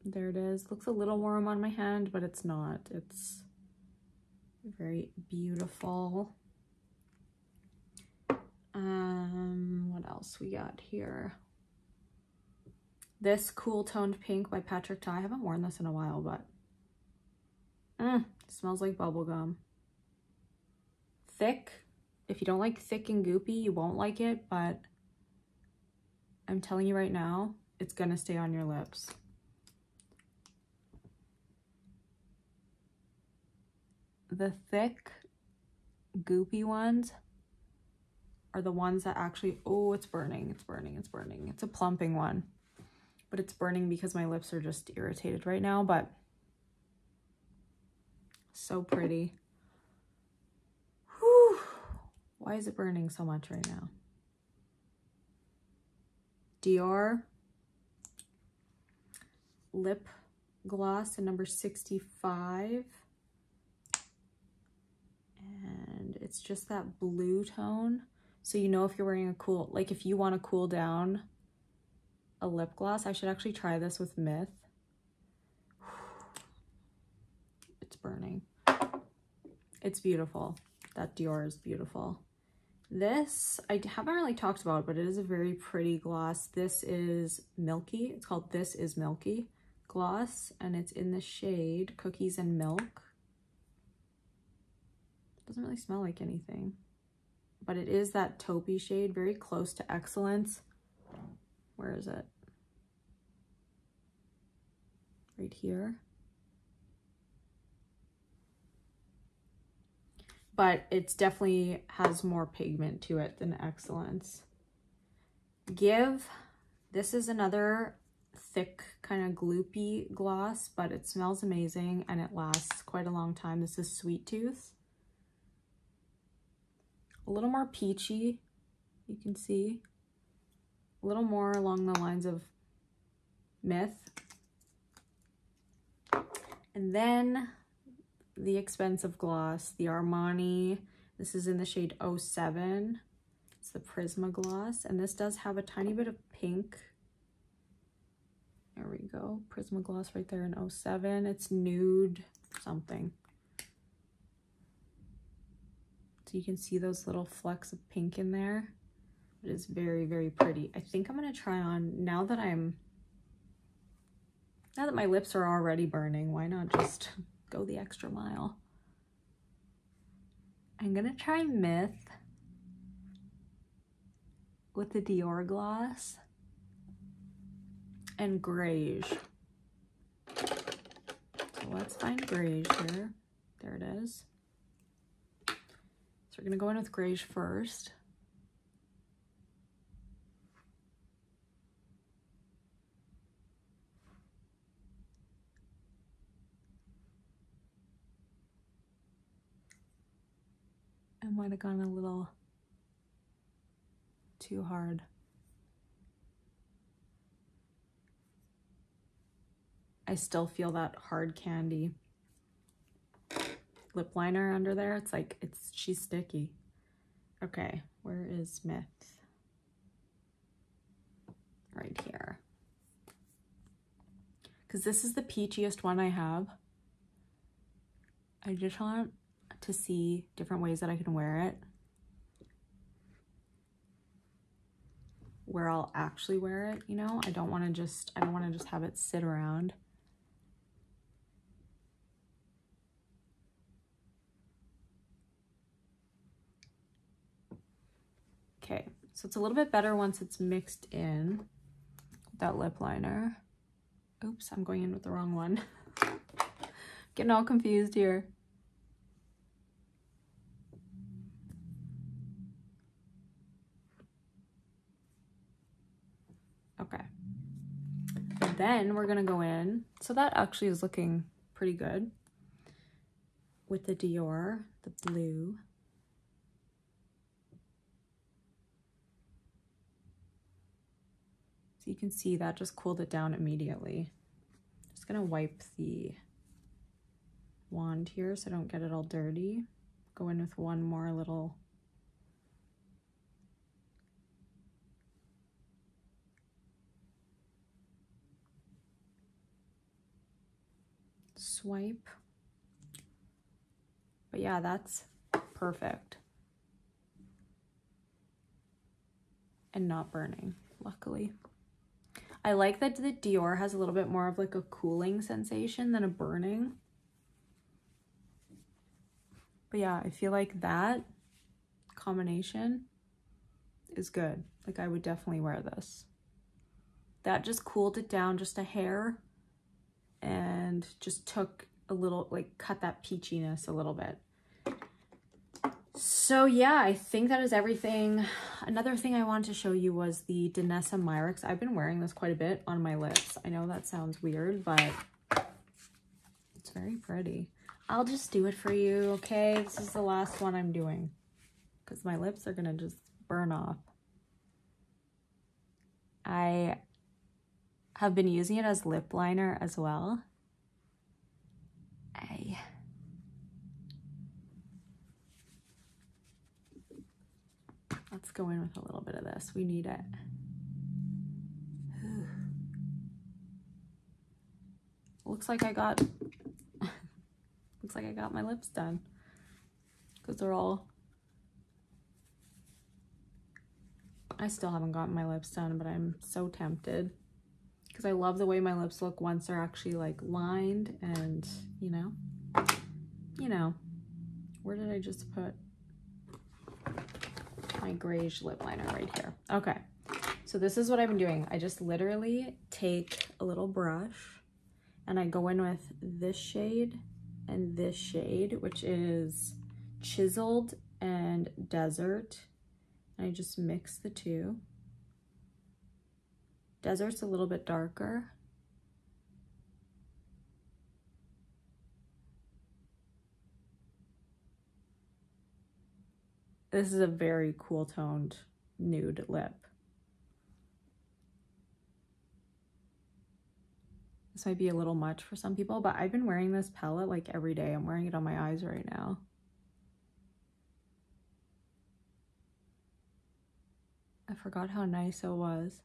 There it is. Looks a little warm on my hand, but it's not. It's very beautiful. What else we got here? This Cool Toned Pink by Patrick Ta. I haven't worn this in a while, but smells like bubblegum. Thick. If you don't like thick and goopy, you won't like it, but I'm telling you right now, it's gonna stay on your lips. The thick, goopy ones are the ones that actually, oh, it's burning, it's burning, it's burning. It's a plumping one, but it's burning because my lips are just irritated right now, but so pretty. Whew. Why is it burning so much right now? Dior lip gloss in number 65. And it's just that blue tone. So you know if you're wearing a cool, like if you want to cool down a lip gloss, I should actually try this with Myth. It's burning. It's beautiful. That Dior is beautiful. This, I haven't really talked about, but it is a very pretty gloss. This is Milky. It's called This Is Milky gloss, and it's in the shade Cookies and Milk. Doesn't really smell like anything, but it is that taupey shade, very close to Excellence. Where is it? Right here. But it's definitely has more pigment to it than Excellence. Give, this is another thick kind of gloopy gloss, but it smells amazing and it lasts quite a long time. This is Sweet Tooth. A little more peachy, you can see. A little more along the lines of Myth. And then the expensive gloss, the Armani. This is in the shade 07. It's the Prisma gloss, and this does have a tiny bit of pink. There we go, Prisma gloss right there in 07. It's Nude something. So you can see those little flecks of pink in there. It is very, very pretty. I think I'm gonna try on, now that my lips are already burning, why not just go the extra mile? I'm gonna try Myth with the Dior gloss and Grage. So let's find Grage here. There it is. So we're gonna go in with Grage first. I might have gone a little too hard. I still feel that hard candy lip liner under there. It's like, she's sticky. Okay, where is Myth? Right here. Because this is the peachiest one I have. I just want to see different ways that I can wear it, where I'll actually wear it, you know? I don't want to just have it sit around. Okay, so it's a little bit better once it's mixed in with that lip liner. Oops, I'm going in with the wrong one. Getting all confused here. Okay. And then we're gonna go in. So that actually is looking pretty good with the Dior, the blue. So you can see that just cooled it down immediately. Just gonna wipe the wand here so I don't get it all dirty. Go in with one more little swipe. But yeah, that's perfect. And not burning, luckily. I like that the Dior has a little bit more of like a cooling sensation than a burning. But yeah, I feel like that combination is good. Like I would definitely wear this. That just cooled it down just a hair and just took a little, like cut that peachiness a little bit. So yeah, I think that is everything. Another thing I wanted to show you was the Danessa Myricks. I've been wearing this quite a bit on my lips. I know that sounds weird, but it's very pretty. I'll just do it for you, okay? This is the last one I'm doing because my lips are gonna just burn off. I have been using it as lip liner as well. Let's go in with a little bit of this. We need it. Looks like I got my lips done. because they're all... I still haven't gotten my lips done, but I'm so tempted because I love the way my lips look once they're actually like lined and, you know, where did I just put my grayish lip liner? Right here. Okay. So this is what I've been doing. I just literally take a little brush and I go in with this shade and this shade, which is Chiseled and Desert. And I just mix the two. Desert's a little bit darker. This is a very cool toned nude lip. This might be a little much for some people, but I've been wearing this palette like every day. I'm wearing it on my eyes right now. I forgot how nice it was.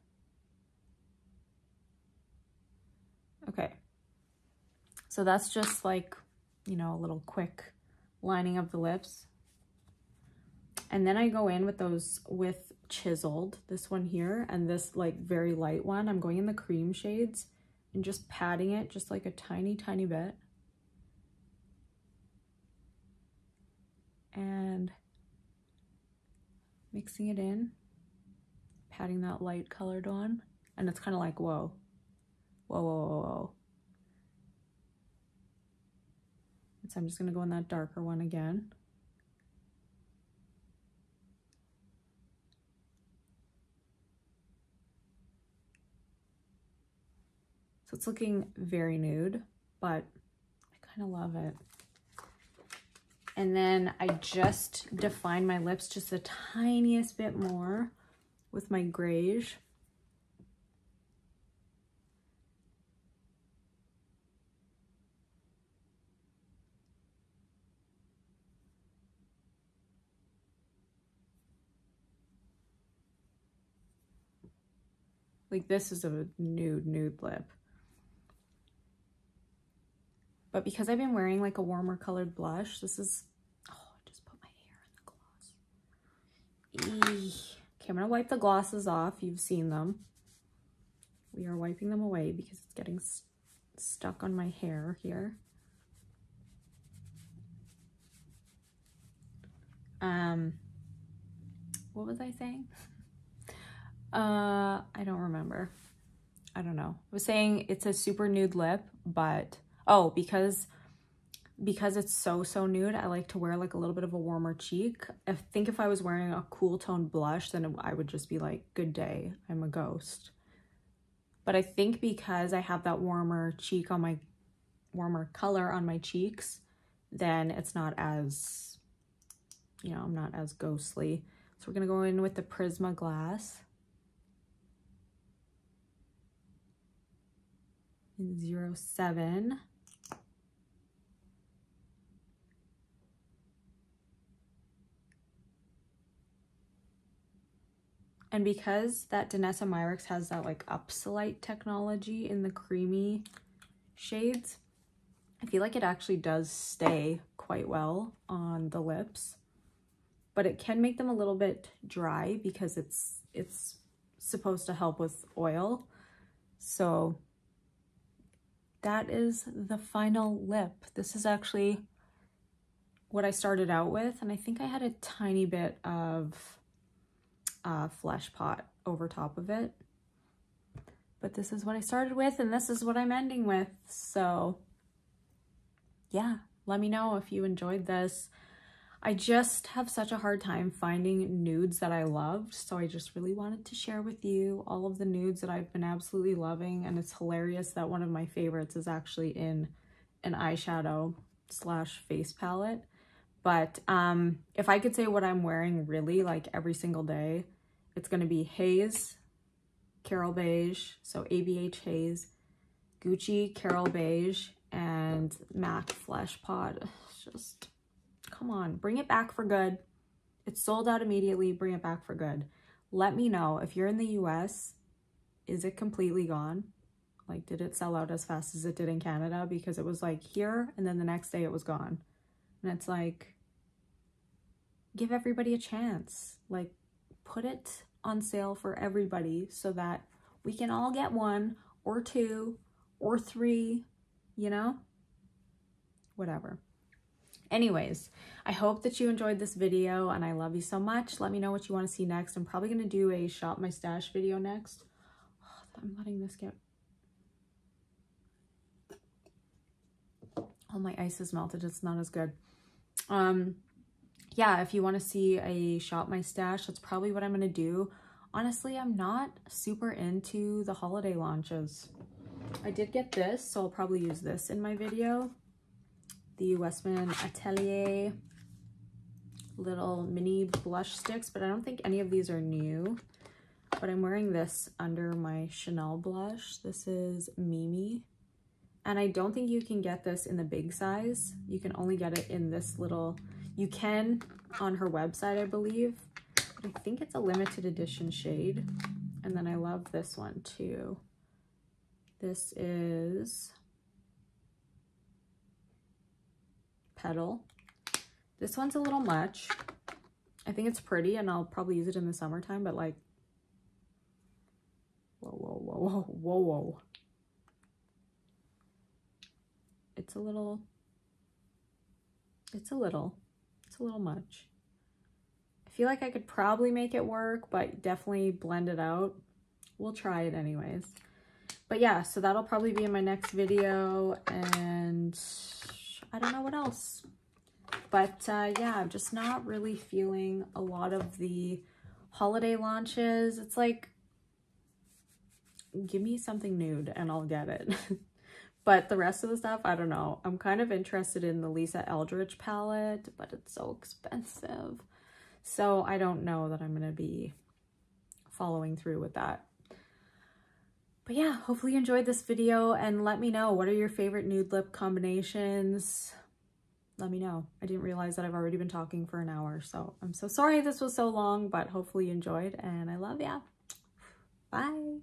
Okay. So that's just like, you know, a little quick lining of the lips. And then I go in with those with Chiseled, this one here, and this like very light one. I'm going in the cream shades and just patting it just like a tiny, tiny bit. And mixing it in, patting that light colored on. And it's kind of like, whoa, whoa, whoa, whoa, whoa. And so I'm just gonna go in that darker one again. So it's looking very nude, but I kind of love it. And then I just define my lips just the tiniest bit more with my grayish. Like this is a nude lip. But because I've been wearing like a warmer colored blush, this is, oh, I just put my hair in the gloss. Eee. Okay, I'm gonna wipe the glosses off. You've seen them. We are wiping them away because it's getting stuck on my hair here. What was I saying? I don't remember. I don't know. I was saying it's a super nude lip, but oh, because it's so nude, I like to wear like a little bit of a warmer cheek. I think if I was wearing a cool toned blush, then I would just be like, good day, I'm a ghost. But I think because I have that warmer cheek on my, warmer color on my cheeks, then it's not as, you know, I'm not as ghostly. So we're gonna go in with the Prisma glass. In 07. And because that Danessa Myricks has that like Upsolite technology in the creamy shades, I feel like it actually does stay quite well on the lips, but it can make them a little bit dry because it's supposed to help with oil. So that is the final lip. This is actually what I started out with, and I think I had a tiny bit of Flesh Pot over top of it, but this is what I started with and this is what I'm ending with. So yeah, let me know if you enjoyed this. I just have such a hard time finding nudes that I loved, so I just really wanted to share with you all of the nudes that I've been absolutely loving. And it's hilarious that one of my favorites is actually in an eyeshadow slash face palette. But if I could say what I'm wearing really like every single day, it's going to be Haze, Carol Beige, so ABH Haze, Gucci Carol Beige, and MAC Flesh Pot. Just, come on, bring it back for good. It's sold out immediately. Bring it back for good. Let me know if you're in the US, is it completely gone? Like, did it sell out as fast as it did in Canada? Because it was like here and then the next day it was gone. And it's like, give everybody a chance. Like, put it on sale for everybody so that we can all get one or two or three, you know? Whatever. Anyways, I hope that you enjoyed this video and I love you so much. Let me know what you want to see next. I'm probably going to do a shop my stash video next. Oh, I'm letting this get... Oh, my ice is melted. It's not as good. Yeah, if you want to see a shop my stash, that's probably what I'm going to do. Honestly, I'm not super into the holiday launches. I did get this, so I'll probably use this in my video. The Westman Atelier little mini blush sticks, but I don't think any of these are new. But I'm wearing this under my Chanel blush. This is Mimi. And I don't think you can get this in the big size. You can only get it in this little, you can on her website, I believe. But I think it's a limited edition shade. And then I love this one too. This is Petal. This one's a little much. I think it's pretty and I'll probably use it in the summertime, but like, whoa, whoa, whoa, whoa, whoa, whoa. It's a little much. I feel like I could probably make it work, but definitely blend it out. We'll try it anyways. But yeah, so that'll probably be in my next video, and I don't know what else. But yeah, I'm just not really feeling a lot of the holiday launches. It's like, give me something nude and I'll get it. But the rest of the stuff, I don't know. I'm kind of interested in the Lisa Eldridge palette, but it's so expensive. So I don't know that I'm going to be following through with that. But yeah, hopefully you enjoyed this video and let me know, what are your favorite nude lip combinations? Let me know. I didn't realize that I've already been talking for an hour, so I'm so sorry this was so long, but hopefully you enjoyed and I love ya. Bye.